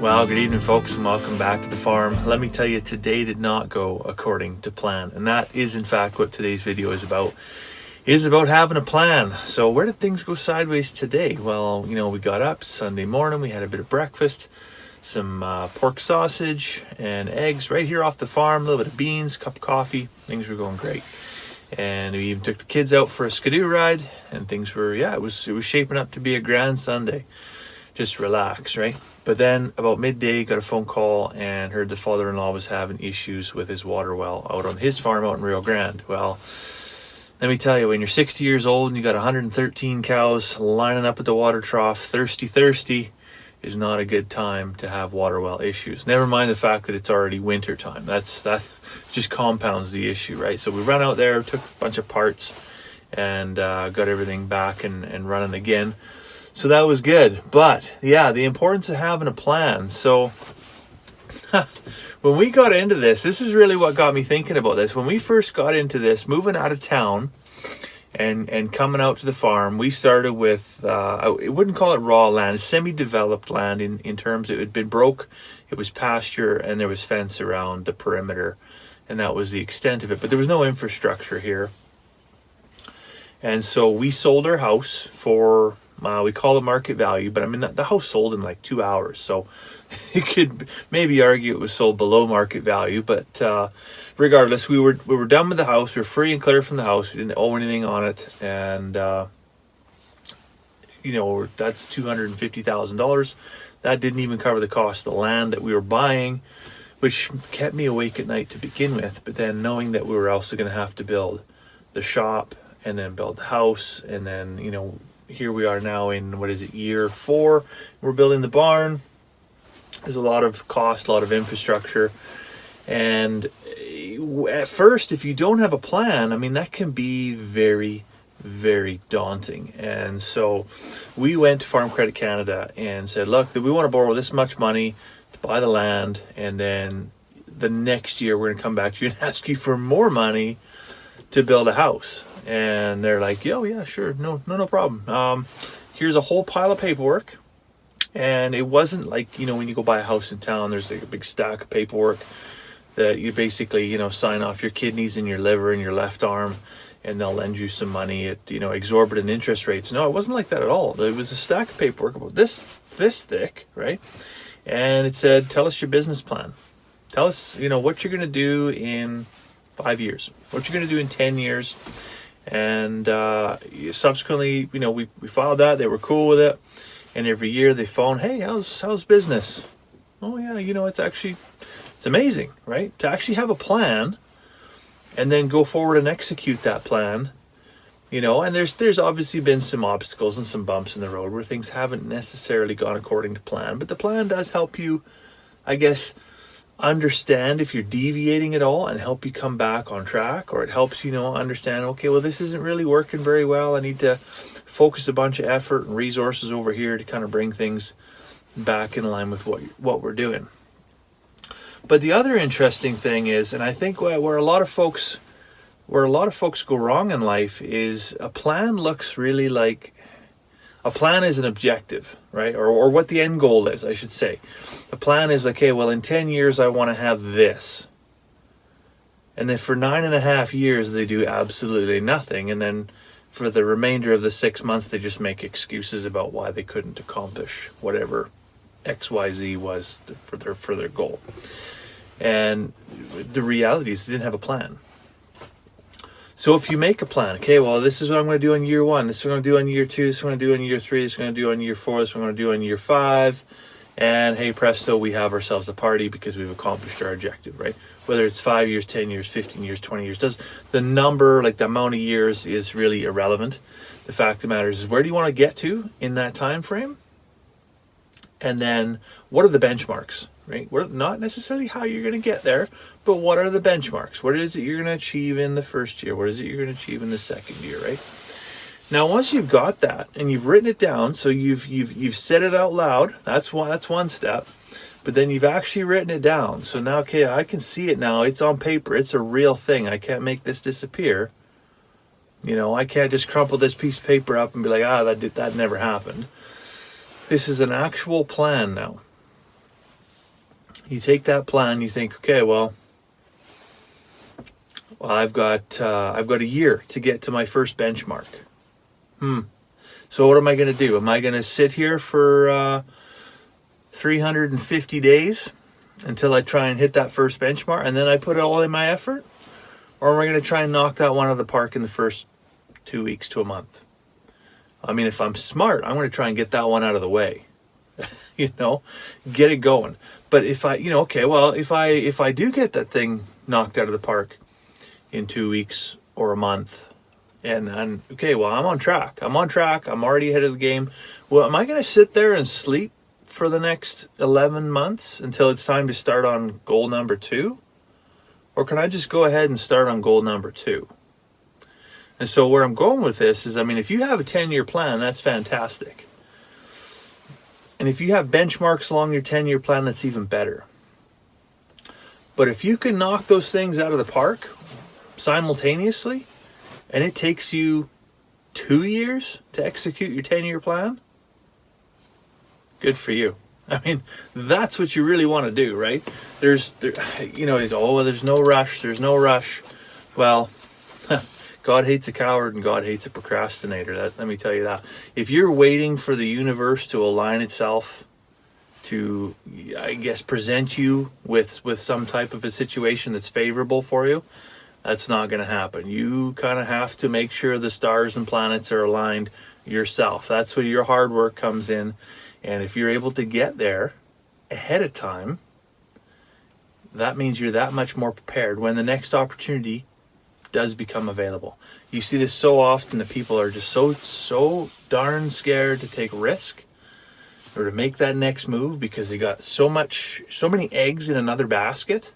Well, good evening, folks, and welcome back to the farm. Let me tell you, today did not go according to plan, and that is, in fact, what today's video is about. It is about having a plan. So where did things go sideways today? Well, we got up Sunday morning, we had a bit of breakfast, some pork sausage and eggs right here off the farm, a little bit of beans, cup of coffee. Things were going great. And we even took the kids out for a skidoo ride, and things were, it was shaping up to be a grand Sunday. Just relax, right? But then about midday, got a phone call and heard the father-in-law was having issues with his water well out on his farm out in Rio Grande. Well, let me tell you, when you're 60 years old and you got 113 cows lining up at the water trough, thirsty, is not a good time to have water well issues. Never mind the fact that it's already winter time. That just compounds the issue, right? So we ran out there, took a bunch of parts, and got everything back and running again. So that was good. But yeah, the importance of having a plan. So when we got into this is really what got me thinking about this. When we first got into this, moving out of town and coming out to the farm, we started with, I wouldn't call it raw land, semi-developed land in terms it had been broke, it was pasture, and there was fence around the perimeter. And that was the extent of it. But there was no infrastructure here. And so we sold our house for... we call it market value, but I mean, the house sold in like 2 hours. So you could maybe argue it was sold below market value, but regardless, we were done with the house. We were free and clear from the house. We didn't owe anything on it. And, that's $250,000. That didn't even cover the cost of the land that we were buying, which kept me awake at night to begin with. But then knowing that we were also going to have to build the shop and then build the house and then, here we are now in, year 4. We're building the barn. There's a lot of cost, a lot of infrastructure. And at first, if you don't have a plan, I mean, that can be very, very daunting. And so we went to Farm Credit Canada and said, look, we want to borrow this much money to buy the land. And then the next year, we're going to come back to you and ask you for more money to build a house. And they're like, oh yeah, sure, no problem. Here's a whole pile of paperwork. And it wasn't like, when you go buy a house in town, there's like a big stack of paperwork that you basically, sign off your kidneys and your liver and your left arm, and they'll lend you some money at, exorbitant interest rates. No, it wasn't like that at all. It was a stack of paperwork about this thick, right? And it said, tell us your business plan. Tell us, what you're going to do in 5 years, what you're going to do in 10 years. And subsequently, we filed that. They were cool with it. And every year they phone, hey, how's business? Oh yeah, it's amazing, right? To actually have a plan and then go forward and execute that plan, and there's obviously been some obstacles and some bumps in the road where things haven't necessarily gone according to plan. But the plan does help you, I guess, understand if you're deviating at all and help you come back on track, or it helps understand, okay, well, this isn't really working very well. I need to focus a bunch of effort and resources over here to kind of bring things back in line with what we're doing. But the other interesting thing is, and I think where a lot of folks go wrong in life is a plan looks really like a plan is an objective, right? Or what the end goal is, I should say. The plan is, okay, well, in 10 years, I want to have this. And then for 9.5 years, they do absolutely nothing. And then for the remainder of the 6 months, they just make excuses about why they couldn't accomplish whatever XYZ was for their goal. And the reality is they didn't have a plan. So if you make a plan, okay, well, this is what I'm going to do in year 1. This is what I'm going to do in year 2. This is what I'm going to do in year 3. This is what I'm going to do in year 4. This is what I'm going to do in year 5. And hey, presto, we have ourselves a party because we've accomplished our objective, right? Whether it's 5 years, 10 years, 15 years, 20 years, the number, like the amount of years is really irrelevant. The fact of the matter is where do you want to get to in that time frame? And then what are the benchmarks, right? Not necessarily how you're going to get there, but what are the benchmarks? What is it you're going to achieve in the first year? What is it you're going to achieve in the second year, right? Now, once you've got that and you've written it down, so you've said it out loud, that's one step. But then you've actually written it down. So now, okay, I can see it now. It's on paper. It's a real thing. I can't make this disappear. I can't just crumple this piece of paper up and be like, that never happened. This is an actual plan now. You take that plan, you think, okay, well, I've got a year to get to my first benchmark. So what am I going to do? Am I going to sit here for 350 days until I try and hit that first benchmark, and then I put all in my effort? Or am I going to try and knock that one out of the park in the first 2 weeks to a month? I mean, if I'm smart, I'm going to try and get that one out of the way. Get it going. But if I, if I do get that thing knocked out of the park in 2 weeks or a month, and okay, well, I'm on track. I'm already ahead of the game. Well, am I going to sit there and sleep for the next 11 months until it's time to start on goal number 2? Or can I just go ahead and start on goal number 2? And so where I'm going with this is, I mean, if you have a 10-year plan, that's fantastic. And if you have benchmarks along your 10-year plan, that's even better. But if you can knock those things out of the park simultaneously, and it takes you 2 years to execute your 10-year plan, good for you. I mean, that's what you really want to do, right? There's no rush. There's no rush. Well, God hates a coward and God hates a procrastinator. Let me tell you that. If you're waiting for the universe to align itself to, I guess, present you with some type of a situation that's favorable for you, that's not going to happen. You kind of have to make sure the stars and planets are aligned yourself. That's where your hard work comes in. And if you're able to get there ahead of time, that means you're that much more prepared when the next opportunity does become available. You see this so often that people are just so darn scared to take risk or to make that next move because they got so many eggs in another basket,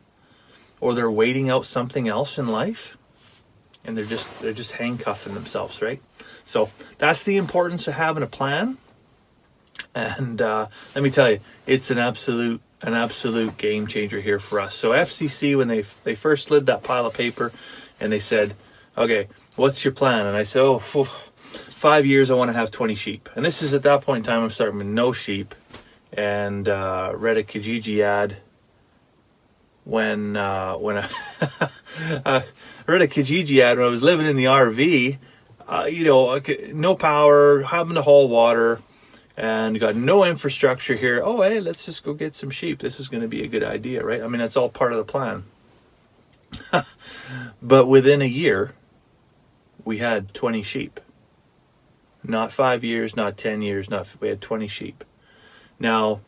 or they're waiting out something else in life, and they're just handcuffing themselves, right? So that's the importance of having a plan. And let me tell you, it's an absolute game changer here for us. So FCC, when they first slid that pile of paper and they said, okay, what's your plan? And I said, 5 years, I want to have 20 sheep. And this is at that point in time, I'm starting with no sheep, and read a Kijiji ad when I read a Kijiji ad when I was living in the RV, no power, having to haul water, and got no infrastructure here. Oh, hey, let's just go get some sheep. This is going to be a good idea, right? I mean, that's all part of the plan. But within a year, we had 20 sheep. Not 5 years, not 10 years, we had 20 sheep. Now,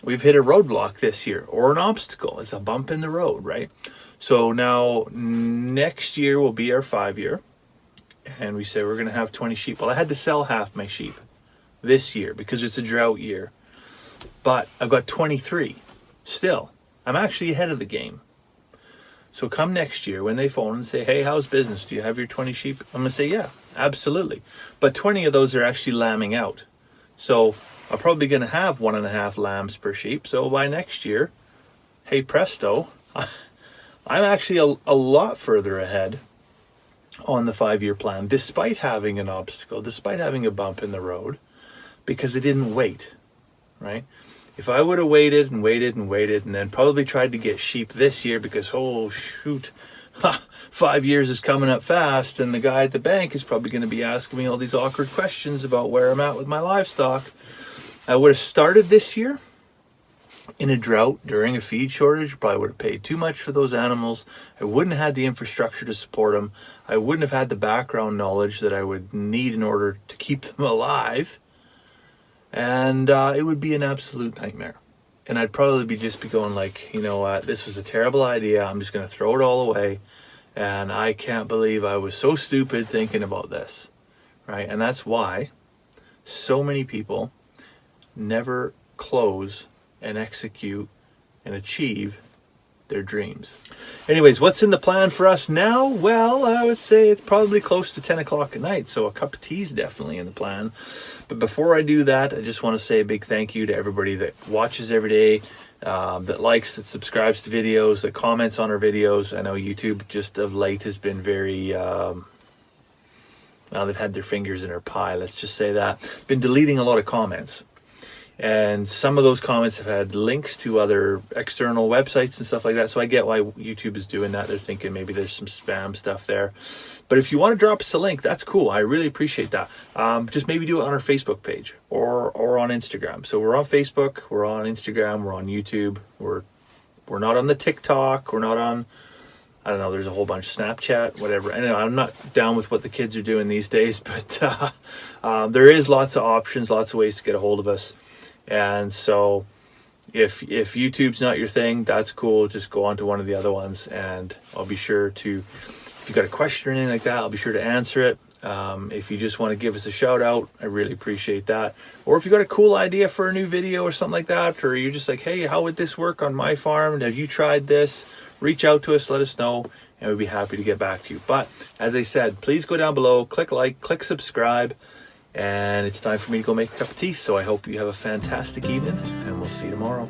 we've hit a roadblock this year, or an obstacle. It's a bump in the road, right? So now, next year will be our 5 year, and we say we're going to have 20 sheep. Well, I had to sell half my sheep this year because it's a drought year. But I've got 23 still. I'm actually ahead of the game. So come next year when they phone and say, hey, how's business? Do you have your 20 sheep? I'm going to say, yeah, absolutely. But 20 of those are actually lambing out. So I'm probably going to have 1.5 lambs per sheep. So by next year, hey, presto, I'm actually a lot further ahead on the 5-year plan, despite having an obstacle, despite having a bump in the road, because I didn't wait, right? If I would have waited and then probably tried to get sheep this year because, 5 years is coming up fast, and the guy at the bank is probably going to be asking me all these awkward questions about where I'm at with my livestock, I would have started this year in a drought during a feed shortage. Probably would have paid too much for those animals. I wouldn't have had the infrastructure to support them. I wouldn't have had the background knowledge that I would need in order to keep them alive. And it would be an absolute nightmare. And I'd probably be going like, you know what, this was a terrible idea. I'm just going to throw it all away. And I can't believe I was so stupid thinking about this, right? And that's why so many people never close and execute and achieve their dreams. Anyways, what's in the plan for us now? Well, I would say it's probably close to 10 o'clock at night, so a cup of tea is definitely in the plan. But before I do that, I just want to say a big thank you to everybody that watches every day, that likes, that subscribes to videos, that comments on our videos. I know YouTube just of late has been very, they've had their fingers in our pie, let's just say that. Been deleting a lot of comments. And some of those comments have had links to other external websites and stuff like that. So I get why YouTube is doing that. They're thinking maybe there's some spam stuff there. But if you want to drop us a link, that's cool. I really appreciate that. Just maybe do it on our Facebook page or on Instagram. So we're on Facebook, we're on Instagram, we're on YouTube. We're not on the TikTok. We're not on, I don't know, there's a whole bunch, Snapchat, whatever. I know I'm not down with what the kids are doing these days, but there is lots of options, lots of ways to get a hold of us. And so if YouTube's not your thing, that's cool. Just go on to one of the other ones, and I'll be sure to, if you got a question or anything like that, I'll be sure to answer it. If you just want to give us a shout out, I really appreciate that. Or if you got a cool idea for a new video or something like that, or you're just like, hey, how would this work on my farm? Have you tried this? Reach out to us, let us know, and we'd be happy to get back to you. But as I said, please go down below, click like, click subscribe, and it's time for me to go make a cup of tea. So I hope you have a fantastic evening, and we'll see you tomorrow.